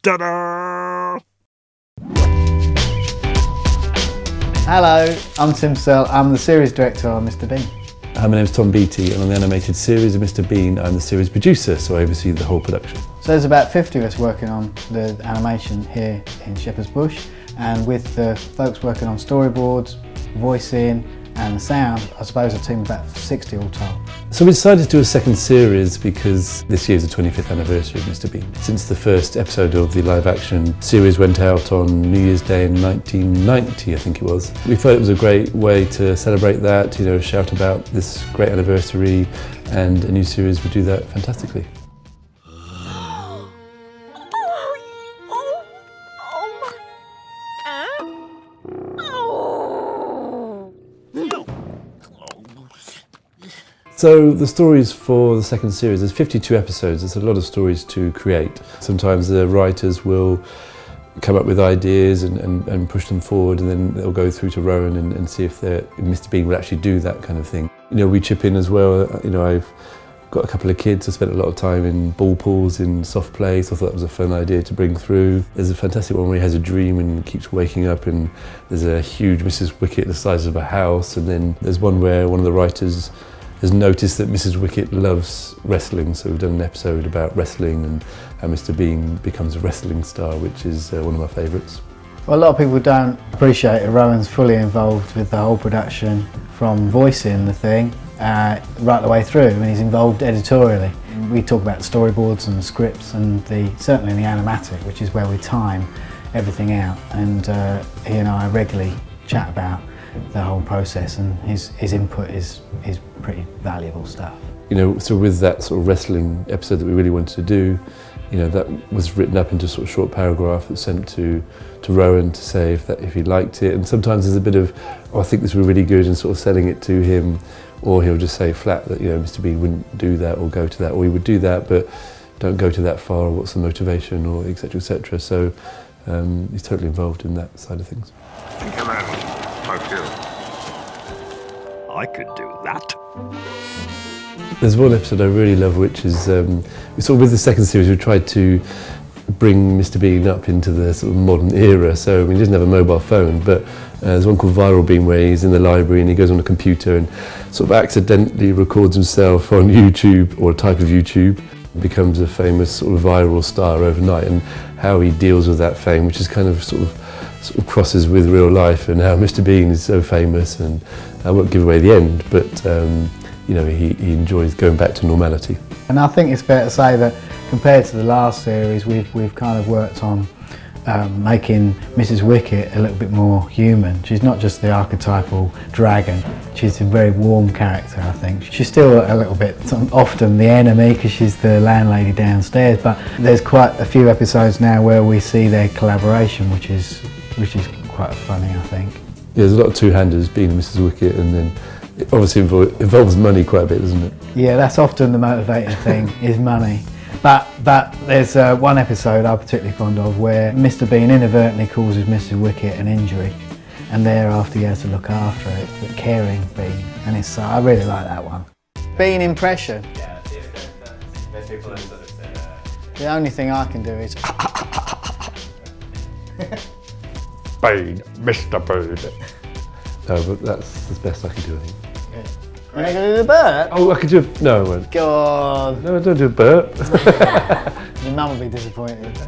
Ta-da! Hello, I'm Tim Searle. I'm the series director on Mr Bean. My name's Tom Beattie, and on the animated series of Mr Bean, I'm the series producer, so I oversee the whole production. So there's about 50 of us working on the animation here in Shepherd's Bush, and with the folks working on storyboards, voicing and the sound, I suppose a team of about 60 all told. So we decided to do a second series because this year's the 25th anniversary of Mr Bean. Since the first episode of the live action series went out on New Year's Day in 1990, I think it was, we thought it was a great way to celebrate that, shout about this great anniversary, and a new series would do that fantastically. So the stories for the second series, there's 52 episodes, there's a lot of stories to create. Sometimes the writers will come up with ideas and push them forward, and then they'll go through to Rowan and see if Mr Bean will actually do that kind of thing. We chip in as well. I've got a couple of kids, I spent a lot of time in ball pools, in soft play, so I thought that was a fun idea to bring through. There's a fantastic one where he has a dream and keeps waking up, and there's a huge Mrs Wicket the size of a house, and then there's one where one of the writers has noticed that Mrs Wicket loves wrestling, so we've done an episode about wrestling and how Mr Bean becomes a wrestling star, which is one of my favourites. Well, a lot of people don't appreciate it. Rowan's fully involved with the whole production, from voicing the thing right the way through, and he's involved editorially. We talk about storyboards and scripts, and certainly the animatic, which is where we time everything out, and he and I regularly chat about the whole process, and his input is pretty valuable stuff. So with that sort of wrestling episode that we really wanted to do, that was written up into sort of short paragraph that's sent to Rowan to say if he liked it, and sometimes there's a bit of, I think this would be really good, and sort of selling it to him, or he'll just say flat that Mr Bean wouldn't do that or go to that, or he would do that but don't go to that far, or what's the motivation, or etc, etc. So he's totally involved in that side of things. I could do that. There's one episode I really love, which is with the second series we tried to bring Mr Bean up into the sort of modern era. So he doesn't have a mobile phone, but there's one called Viral Bean where he's in the library and he goes on a computer and sort of accidentally records himself on YouTube, or a type of YouTube, becomes a famous sort of viral star overnight, and how he deals with that fame, which is kind of sort of crosses with real life, and how Mr Bean is so famous, and I won't give away the end, but he enjoys going back to normality. And I think it's fair to say that compared to the last series, we've kind of worked on making Mrs Wicket a little bit more human. She's not just the archetypal dragon, she's a very warm character, I think. She's still a little bit often the enemy because she's the landlady downstairs, but there's quite a few episodes now where we see their collaboration, which is quite funny, I think. Yeah, there's a lot of two-handers, Bean and Mrs Wicket, and then it obviously involves money quite a bit, doesn't it? Yeah, that's often the motivating thing, is money. But there's one episode I'm particularly fond of where Mr Bean inadvertently causes Mrs Wicket an injury, and thereafter he has to look after it, but caring Bean, and I really like that one. Bean impression. Yeah, people sort of say, The only thing I can do is Bean, Mr Bean. No, but that's the best I can do, I think. You're not going to do the bird? Oh, I could do no, I won't. God. No, I don't do a burp. Your mum will be disappointed.